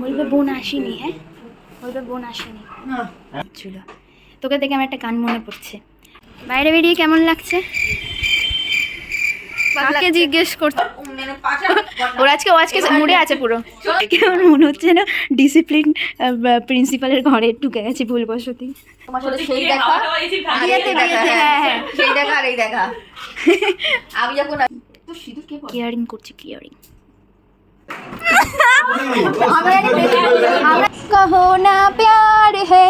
বলবে বোন আসেনি, হ্যাঁ বলবে বোন আসেনি ছিল। তোকে দেখে আমার একটা গান মনে পড়ছে। বাইরে বেরিয়ে কেমন লাগছে? কাকে জিজ্ঞেস করছে? ওর আজকে মুডে আছে পুরো। কেমন মনে হচ্ছে না ডিসিপ্লিন প্রিন্সিপালের ঘরে ঢুকে গেছে ভুলবশতি। তোমার সাথে সেই দেখা সেই দেখা আর এই দেখা। আমি যখন তো সিঁদুর কে পরে? কেয়ারিং করছি, কেয়ারিং। কহো না প্যার হে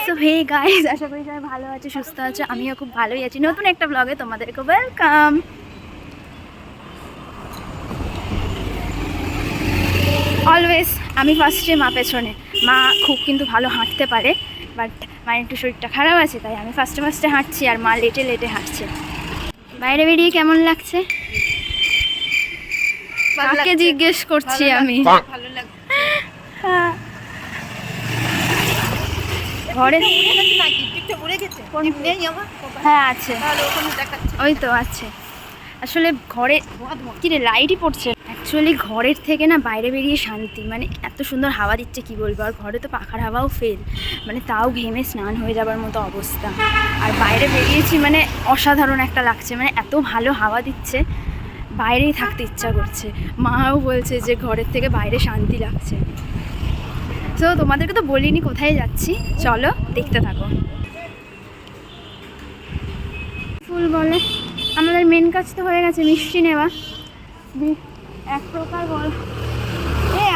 সো হে গাইস, আশা করি সবাই ভালো আছে, সুস্থ আছে। আমিও খুব ভালোই আছি। নতুন একটা ব্লগে তোমাদেরকে ওয়েলকাম। অলওয়েজ আমি ফার্স্টে, মা পেছনে। মা খুব কিন্তু ভালো হাঁটতে পারে, বাট মায়ের একটু শরীরটা খারাপ আছে, তাই আমি ফার্স্টে হাঁটছি আর মা লেটে লেটে হাঁটছে। বাইরে বেরিয়ে কেমন লাগছে? কাকে জিজ্ঞেস করছি আমি? ভালো লাগে। ঘরে নেই আমার। হ্যাঁ আছে, তাহলে ওখানে দেখাচ্ছে। ওই তো আছে। আসলে ঘরে কি রে লাইটই পড়ছে। অ্যাকচুয়ালি ঘরের থেকে না বাইরে বেরিয়ে শান্তি, মানে এত সুন্দর হাওয়া দিচ্ছে কি বলবো। আর ঘরে তো পাখার হাওয়াও ফেল, মানে তাও ঘেমে স্নান হয়ে যাবার মতো অবস্থা। আর বাইরে বেরিয়েছি মানে অসাধারণ একটা লাগছে, মানে এত ভালো হাওয়া দিচ্ছে, বাইরেই থাকতে ইচ্ছা করছে। মাও বলছে যে ঘরের থেকে বাইরে শান্তি লাগছে। তো তোমাদেরকে তো বলিনি কোথায় যাচ্ছি, চলো দেখতে থাকো। ফুল বলে আমাদের মেন কাজ তো হয়ে গেছে, মিষ্টি নেওয়া। এক প্রকার বল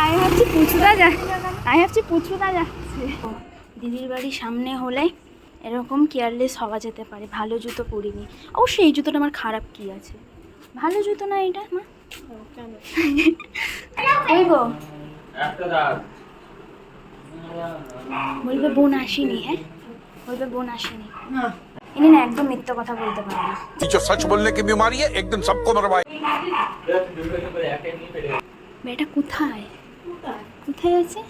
আমি ভাবছি পুচুদা যাচ্ছে। দিদির বাড়ির সামনে হলে এরকম কেয়ারলেস হওয়া যেতে পারে। ভালো জুতো পরিনি, অবশ্যই এই জুতোটা আমার খারাপ কি আছে, ভালো জুতো না এটা মা। ওই গো বলবে বোন আসেনি, হ্যাঁ বলবে বোন আসেনি। ইনি না একদম মিথ্যা কথা বলতে পারে না। जो सच बोलने की बीमारी है एक दिन सबको मरवाए। এটা কোথায় কোথায় আছে?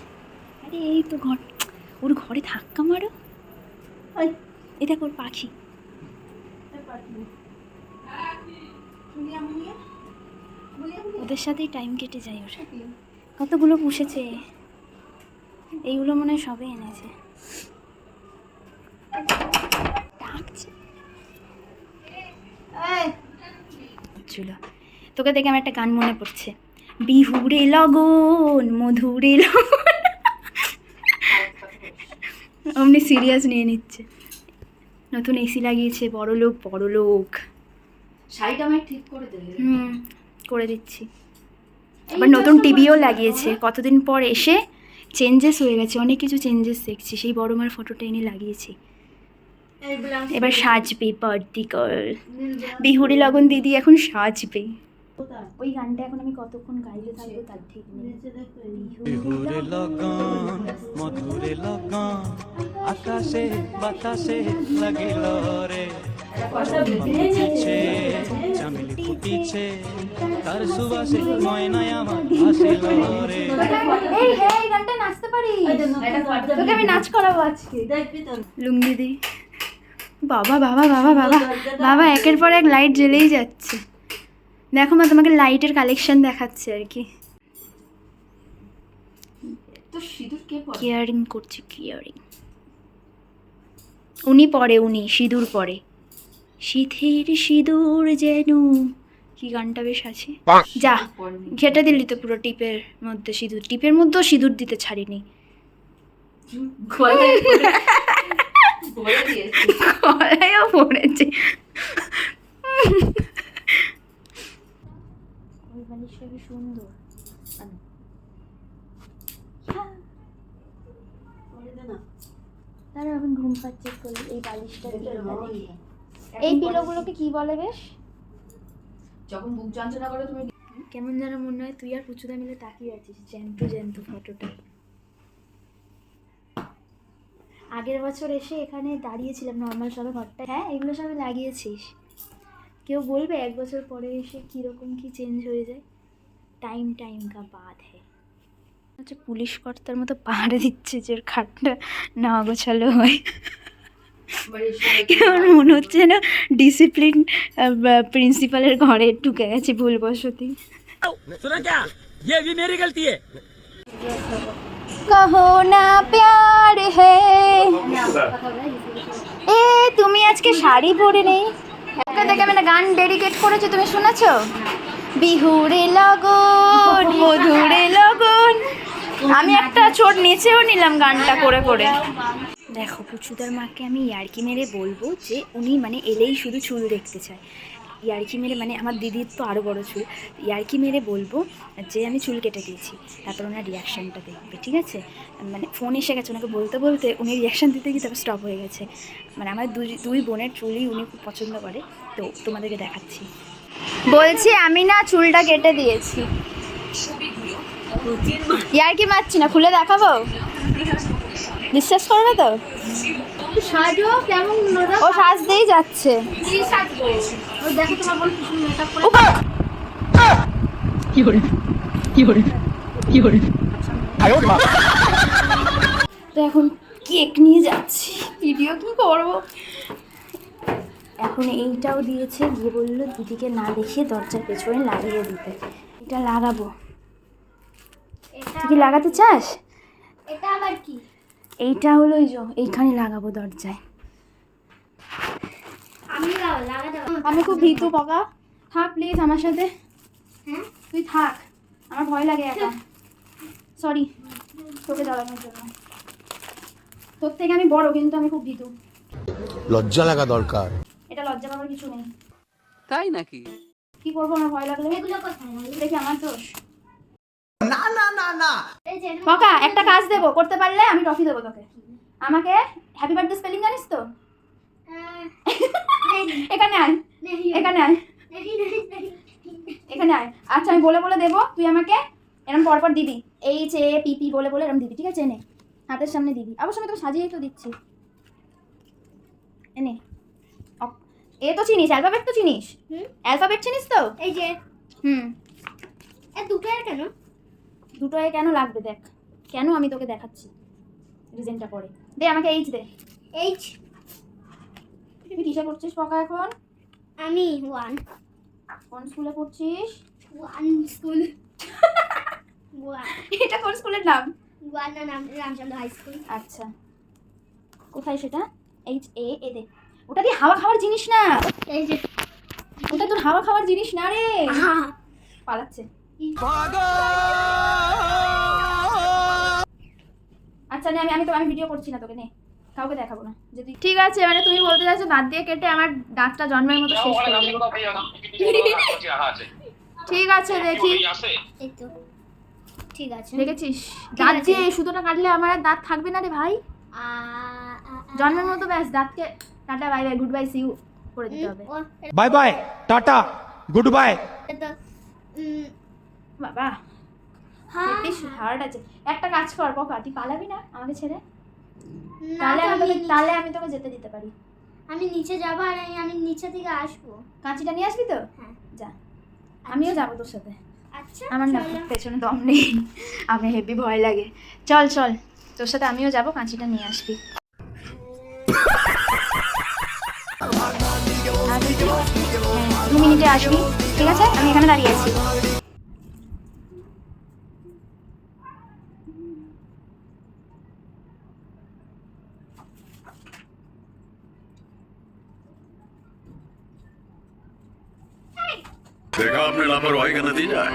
আরে এই তো ঘর, ওর ঘরে ধাক্কা মারো। এই দেখো ওর পাখি। ওদের সাথেই টাইম কেটে যায় ওর। কতগুলো পুষেছে, এইগুলো মনে হয় সবে এনেছে। তোকে দেখে আমার একটা গান মনে পড়ছে। বিহুরে লগন মধুরে লগন। অমনি সিরিয়াস নিয়ে নিচ্ছে। নতুন এসি লাগিয়েছে, বড় লোক। শাড়িটা আমি ঠিক করে দেবে। করে দিচ্ছি। আবার নতুন টিভিও লাগিয়েছে, কতদিন পর এসে চেঞ্জেস হয়ে গেছে, অনেক কিছু চেঞ্জেস দেখছি। সেই বড় মার ফটোটা এনে লাগিয়েছি। এবার সাজবে বার্থডে গার্ল, বিহুরে লগন দিদি এখন সাজবে। ওই গানটা এখন আমি কতক্ষণ গাইতে থাকবো তার ঠিক নেই। বিহুরে লগন মধুরে লগন আকাশে বাতাসে লাগিল রে, ফুটিছে চামেলি ফুটিছে তার সুবাসে ময়নায় আমার ভাসিল রে। এই হে এই গানটা নাচতে পারি, তোকে আমি নাচ করাবো আজকে। লুঙ্গি দি বাবা বাবা বাবা বাবা বাবা, একের পর এক লাইট জ্বেলেই যাচ্ছে। দেখো মা, তোমাকে লাইটের কালেকশন দেখাচ্ছে আর কি। তো সিঁদুর কে পরে? কেয়ারিং করছি, কেয়ারিং। উনি সিঁদুর পরে। শীতের সিঁদুর যেন, কি গানটা বেশ আছে। যা ঘেটে দিলি তো পুরো টিপের মধ্যে সিঁদুর, টিপের মধ্যেও সিঁদুর দিতে ছাড়িনি। গলায়ও পড়েছে। ওই বালিশটা কি সুন্দর। তারা এখন ঘুম পাচ্ছে করলে এই বালিশটা। এই পিলোগুলোকে কি বলে বেশ? যখন বুক যন্ত্রণা করে তুমি কেমন যেন মনে হয় তুই আর পুচুদা মিলে তাকিয়ে আছিস জ্যান্ত ফটোটা। আগের বছর এসে এখানে দাঁড়িয়েছিলাম নর্মাল সবে ঘরটা। হ্যাঁ এগুলো সবে লাগিয়েছিস। কেউ বলবে এক বছর পরে এসে কীরকম কি চেঞ্জ হয়ে যায়। টাইম কা বাদ হ্যাঁ। আচ্ছা পুলিশ কর্তার মতো পাহাড়ে দিচ্ছে যে খাটটা না গোছালো হয়। কেমন মনে হচ্ছে না ডিসিপ্লিন প্রিন্সিপালের ঘরে ঢুকে গেছে ভুলবশতি। কহো না প্যার হে এ তুমি আজকে শাড়ি পরে নেই, ওকে দেখে আমি একটা গান ডেডিকেট করেছি, তুমি শুনেছো? বিহুরে লগন মধুরে লগন, আমি একটা ছোট নেচেও নিলাম গানটা করে করে। দেখো পুচুদার মাকে আমি ইয়ার্কি মেরে বলবো যে উনি মানে এলেই শুধু চুল দেখতে চায়, ইয়ার্কি মেরে মানে আমার দিদির তো আরও বড় চুল, ইয়ার্কি মেরে বলবো যে আমি চুল কেটে দিয়েছি, তারপর ওনার রিয়াকশানটা দেখবে, ঠিক আছে? মানে ফোন এসে গেছে, ওনাকে বলতে বলতে উনি রিয়াকশান দিতে গিয়ে তারপর স্টপ হয়ে গেছে। মানে আমার দুই বোনের চুলই উনি খুব পছন্দ করে, তো তোমাদেরকে দেখাচ্ছি। বলছি আমি না চুলটা কেটে দিয়েছি, ইয়ার্কি মারছি না, খুলে দেখাবো, বিশ্বাস করবে তো? সাজো কেমন ও সাজতেই যাচ্ছে। কি সাজবো? ও দেখো তোমার বোন কি সুন্দর মেকআপ করে। তো এখন কেক নিয়ে যাচ্ছি, ভিডিও কি করবো। এখন এইটাও দিয়েছে, গিয়ে বললো দিদিকে না দেখিয়ে দরজার পেছনে লাগিয়ে দিতে। এটা লাগাবো, তুই কি লাগাতে চাস? এটা আবার কি? এইটা হলো এই যে এইখানে লাগাবো দরজায়। আমি লাগাতে আমি খুব ভীতু পকা, থাক প্লিজ আমার সাথে। হ্যাঁ তুই থাক, আমার ভয় লাগে একা, সরি তোকে জ্বালানোর জন্য। তোর থেকে আমি বড় কিন্তু আমি খুব ভীতু। লজ্জা লাগা দরকার। এটা লজ্জা পাওয়ার কিছু নেই। তাই নাকি? কি করবো আমার ভয় লাগলে? এগুলো কোথায়? দেখি আমার দোষ। না না না না, এই যে পকা একটা কাজ দেবো, করতে পারলে আমি ট্রফি দেবো তোকে। আমাকে হ্যাপি বার্থডে স্পেলিং জানিস তো? এখানে আয়, এখানে আয়, এখানে আয়। আচ্ছা আমি বলে বলে দেবো, তুই আমাকে এরকম পরপর দিবি, এইচ এ পি পি বলে বলে এরকম দিবি, ঠিক আছে? এনে হাতের সামনে দিবি, অবশ্য আমি তোকে সাজিয়েই তো দিচ্ছি। এনে এ তো চিনিস, অ্যালফাবেট তো চিনিস, অ্যালফাবেট চিনিস তো? এই যে হুম, এ দুটো আর কেন? দুটো এ কেন লাগবে দেখ, কেন আমি তোকে দেখাচ্ছি রিজনটা পরে। দে আমাকে এইচ দে। এইচ তুই কিসে পড়ছিস পকা এখন? আমি ওয়ান কোন স্কুলে পড়ছিস? স্কুল ওয়ান এটা কোন স্কুলের নাম? ওয়ান না নাম রামচন্দ্র হাই স্কুল। আচ্ছা কোথায় সেটা? এইচ এ এ দে। ওটা দিয়ে হাওয়া খাওয়ার জিনিস না, এই যে ওটা তোর হাওয়া খাওয়ার জিনিস না রে। পালাচ্ছে। আচ্ছা নে, আমি ভিডিও করছি না তোকে, নে কাউকে দেখাবো না যদি। ঠিক আছে, মানে তুমি বলতে চাইছো দাঁত দিয়ে কেটে আমার দাঁতটা জন্মের মতো শেষ করে দেবো। ঠিক আছে দেখি। এই তো ঠিক আছে। দেখেছিস দাঁত আছে। দিয়ে সুতোটা কাটলে আমার আর দাঁত থাকবে না রে ভাই, জন্মের মতো ব্যাস দাঁতকে tata bye bye good bye see you করে দিতে হবে। Bye bye tata good bye. বাবা বেশ হার্ড আছে। একটা কাজ কর পকা, তুই পালাবি না আমাকে ছেড়ে? তাহলে আমি তোকে যেতে দিতে পারি। আমি নিচে যাবো আর আমি নিচে থেকে আসবো। কাঁচিটা নিয়ে আসবি তো? হ্যাঁ যা, আমিও যাবো তোর সাথে। আচ্ছা আমার না পেছনে দম নেই, আমি হেভি ভয় লাগে। চল চল তোর সাথে আমিও যাবো, কাঁচিটা নিয়ে আসবি। 2 মিনিটে আসবি, ঠিক আছে? আমি এখানে দাঁড়িয়ে আছি। देखा आपने लापरवाही का नतीजा है।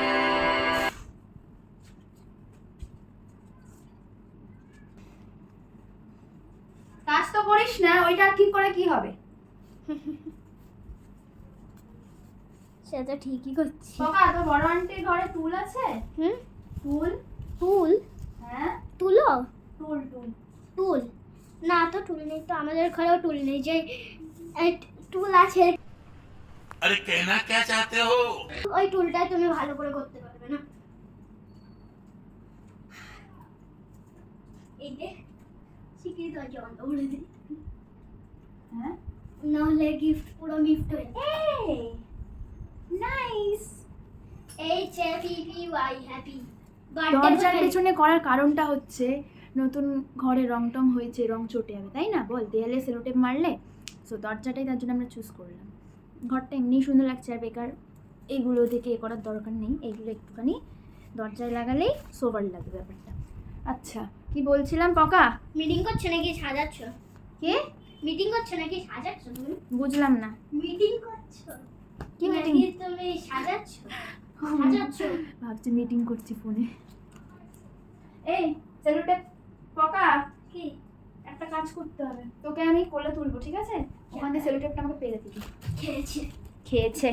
কাজ তো করিস না, ওইটা ঠিক করে কি হবে? সেটা ঠিকই করছি। বাবা তোর বড় আন্টির ঘরে টুল আছে? হুম টুল? টুল? হ্যাঁ তুলো? টুল টুল। টুল না তো টুল নেই তো, আমাদের ঘরেও টুল নেই। যে টুল আছে अरे कहना क्या चाहते हो? ওই টুলটাই তুমি ভালো করে করতে পারবে না। এই যে শিখিয়ে দরজা বন্ধ করে দিই, হ্যাঁ নাহলে গিফট পুরো গিফট হয়ে যাবে। এই nice. H A P P Y happy দরজার পেছনে করার কারণটা হচ্ছে নতুন ঘরে রং টং হয়েছে, রং চটে যাবে তাই না বল, দেয়ালে সেলোটেপ মারলে। সো দরজাটাই তার জন্য আমরা চুজ করলাম। ঘরটা এমনিই সুন্দর লাগছে, আর বেকার এইগুলো থেকে এ করার দরকার নেই, এইগুলো একটুখানি দরজায় লাগালেই সোবার লাগবে ব্যাপারটা। আচ্ছা কি বলছিলাম পকা? মিটিং করছো নাকি সাজাচ্ছ? কে মিটিং করছো নাকি সাজাচ্ছ তুমি? বুঝলাম না। মিটিং করছো কি নাকি meeting? তুমি সাজাচ্ছ? সাজাচ্ছ? ভাবছি মিটিং করছি ফোনে। এই সেলোটেপ পকা, কি? একটা কাজ করতে হবে, তোকে আমি কোলে তুলবো ঠিক আছে, ওখান থেকে সেলোটেপটা আমাকে পেরে দিবি। খেয়েছে। খেয়েছে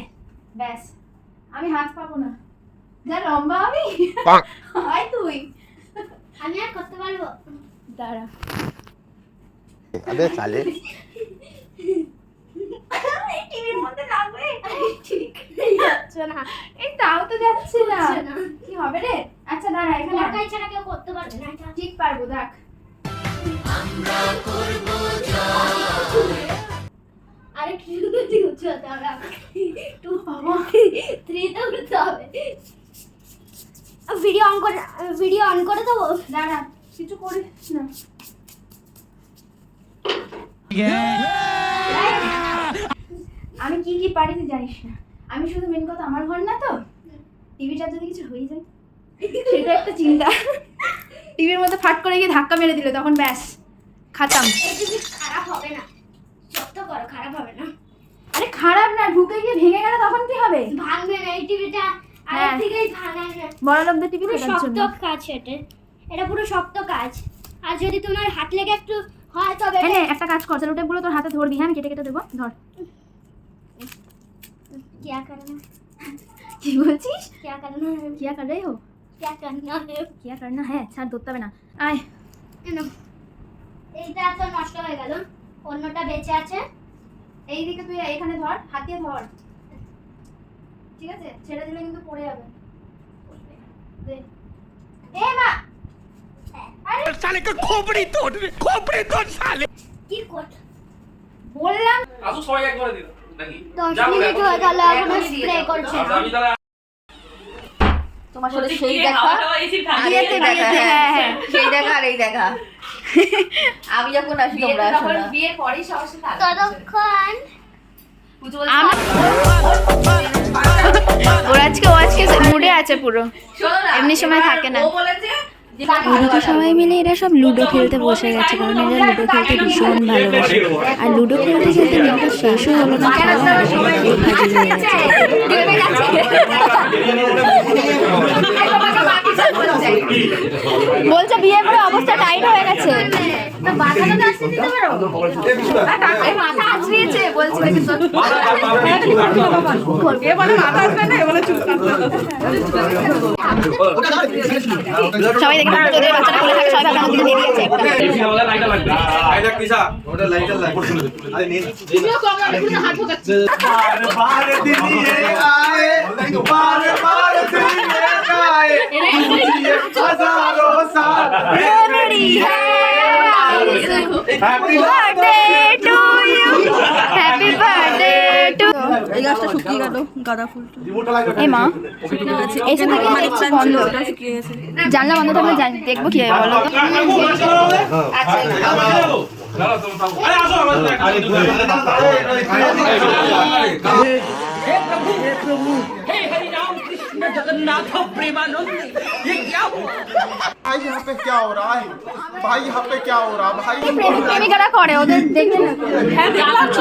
ব্যাস, আমি হাত পাবো না, যা লম্বা আমি। আয় তুই, আমি আর করতে পারবো? দাঁড়া। अबे साले এই টিভির মধ্যে লাগবে ঠিক যাচ্ছে না। এই তাও তো যাচ্ছে না, হচ্ছে না। কি হবে রে? আচ্ছা দাঁড়া এখানে তোমার কাছে ছাড়া কেউ করতে পারবে না এটা। ঠিক পারবো, দেখ। আরে কি উঠতে হতে হবে আমাকে। টু বাবা, 3 তে উঠতে হবে। ভিডিও অন করে দেবো? দাঁড়া কিছু করিস না। আমি কি কি পারি তুই জানিস না, আমি শুধু মেন কথা আমার ঘর না তো, টিভিটা যদি কিছু হয়ে যায় সেটা একটা চিন্তা। টিভির মধ্যে ফাট করে গিয়ে ধাক্কা মেরে দিল, তখন ব্যাস খাতাম। এটা কি খারাপ হবে না? যত করো খারাপ হবে না। আরে খারাপ না, ঢুকে গিয়ে ভেঙে গেল তখন কি হবে? ভাঙবে না এই টিভিটা, আর হ্যাঁ। থেকেই ভাঙায় না। বড় লোকদের টিভি পুরো দেখার শক্ত জন্য। কাজ এটা, এটা পুরো শক্ত কাজ। আর যদি তোমার হাত লেগে একটু হয় তবে হ্যাঁ নে, একটা কাজ কর, সেলোটেপ গুলো তোর হাতে ধরবি, হ্যাঁ আমি কেটে কেটে দেবো, ধর। क्या करना কি বলছিস? क्या करना है কিয়া কর রে হো? क्या करना है কিয়া করনা হ্যাঁ, ছাড় ধরতে হবে না। আয় এনো। এইটা তো নষ্ট হয়ে গেল, অন্যটা বেঁচে আছে। এইদিকে তুই এখানে ধর, হাত দিয়ে ধর, ঠিক আছে? ছেড়ে দিলে কিন্তু পড়ে যাবে। দে। এ মা, আরে साले का खोपड़ी तोड़ साले কি করতে বললাম আসো সবাই একবারে দিন নাকি 10 মিনিট হয়ে গেল এখনো স্প্রে করছে না। আমি তাহলে তোমার সাথে সেই দেখা বিয়েতে বিয়েতে, হ্যাঁ হ্যাঁ সেই দেখা আর এই দেখা আমি যখন আসি তোমরা আসো না বিয়ের পরেই সবার সাথে ততক্ষণ ওর আজকে মুডে আছে পুরো, এমনি সময় থাকে না। ও বলেছে যে এদিকে সবাই মিলে এরা সব লুডো খেলতে বসে গেছে, কারণ এরা লুডো খেলতে ভীষণ ভালোবাসে। আর লুডো খেলতে খেলতে গেমটা শেষও হলো না, খেলা হাজির হয়ে গেছে। বলছে বিয়ে করে অবস্থা টাইট হয়ে গেছে, মাথা আছড়িয়েছে বলছিল কিন্তু সবাই দেখে তোদের বাচ্চারা কোলে থাকে, সবাই ভাবে আমাদের দিকে দিয়ে দিয়েছে একটা। এই আমাদের লাইটটা লাগবে আইডা কিসা ওটা লাইটার লাইট আরে নে বারে দিনিয়ে আয়ে বারে দিনিয়ে আয়ে হাজারো সাল memory happy birthday to you, happy birthday to. এই গাছটা শুকিয়ে গেল, গাঁদা ফুলটা এই মা এসে থেকে দেখছি বন্ধ, জানলা বন্ধ থাকলে দেখবো কি হয় বলো তো। দাঁড়াও তুমি থামো আরে আসো আমাদের भाई यहाँ पे क्या हो रहा है भाई यहाँ पे क्या हो रहा है भाई প্রেমিকারা করে ওদের দেখলে না।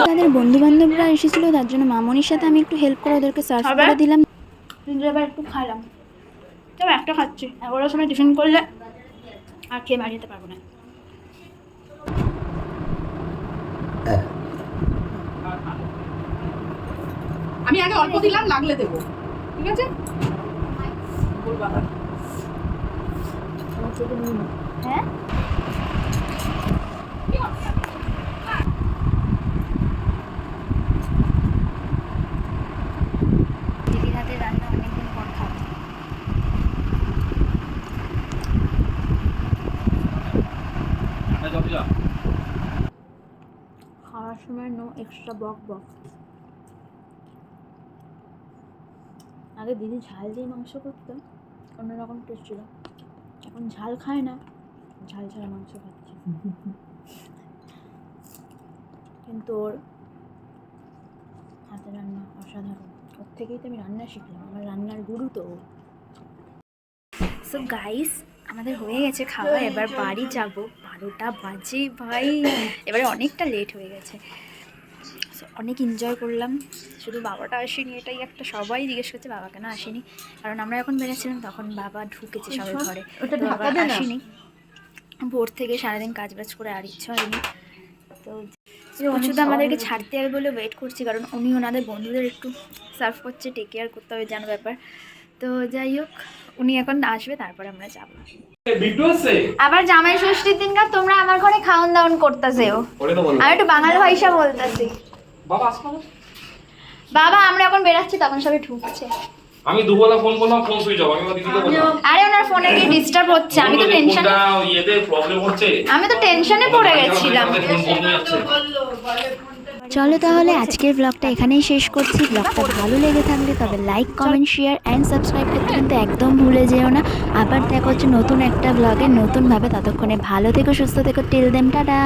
তাদের বন্ধু বান্ধবরা এসেছিল, তার জন্য মামনির সাথে আমি একটু হেল্প করে ওদেরকে সার্ভ করে দিলাম। কিন্তু এবার একটু খাইলাম, তবে একটা খাচ্ছি, 11টার সময় টিফিন করলে আর খেয়ে বাড়ি যেতে পারবো না। আমি আগে অল্প দিলাম, লাগলে দেবো, ঠিক আছে? হ্যাঁ দিদির হাতে রান্না অনেকদিন পর খাবো। খাওয়ার সময় নো এক্সট্রা বক বক। আগে দিদি ঝাল দিয়ে মাংস করতো, অন্যরকম টেস্ট ছিল, এখন ঝাল খায় না, ঝাল ছাড়া মাংস খাচ্ছে, কিন্তু ওর হাতে রান্না অসাধারণ। ওর থেকেই তো আমি রান্না শিখলাম, আমার রান্নার গুরু তো। সো গাইস, আমাদের হয়ে গেছে খাওয়া, এবার বাড়ি যাব। 12টা বাজে ভাই, এবারে অনেকটা লেট হয়ে গেছে। সো অনেক এনজয় করলাম, শুধু বাবাটা আসেনি, এটাই একটা সবাই জিজ্ঞেস করছে বাবা কেন আসেনি, কারণ আমরা যখন বেরিয়েছিলাম তখন বাবা ঢুকেছে সবাই ঘরে, তো বাবা আসেনি। ভোর থেকে সারাদিন কাজ বাজ করে আর ইচ্ছা হয়নি, তো শুধু আমাদেরকে ছাড়তে হবে বলে ওয়েট করছি, কারণ উনি ওনাদের বন্ধুদের একটু সার্ভ করছে, টেক কেয়ার করতে হবে জানো ব্যাপার। তো যাই হোক, উনি এখন আসবে, তারপরে আমরা যাবো। বিট্টু আছে আবার জামাই ষষ্ঠীর দিনকার তোমরা আমার ঘরে খাওয়ান দাওয়ান করতেছেও, ওরে তো বল আমি একটু বাঙাল ভাষা বলতেছি। বাবা আসো না। বাবা আমরা এখন বেরাচ্ছি, তখন সবাই ঢুকছে। আমি দুবেলা ফোন করলাম, ফোন সুইচ অফ। আমি দিদিকে বললাম আরে ওনার ফোনে কি ডিস্টার্ব হচ্ছে, আমি তো টেনশন, ফোনটা ইয়েতে প্রবলেম হচ্ছে, আমি তো টেনশনে পড়ে গেছিলাম। ফোন বন্ধ হয়ে যাচ্ছে। চলো তাহলে আজকের ব্লগটা এখানেই শেষ করছি। ব্লগটা ভালো লেগে থাকলে তবে like, comment, share and subscribe করতে কিন্তু একদম ভুলে যেও না। আবার দেখা হচ্ছে নতুন একটা ব্লগে নতুনভাবে, ততক্ষণে ভালো থেকো, সুস্থ থেকো, টিল দেম, টাটা।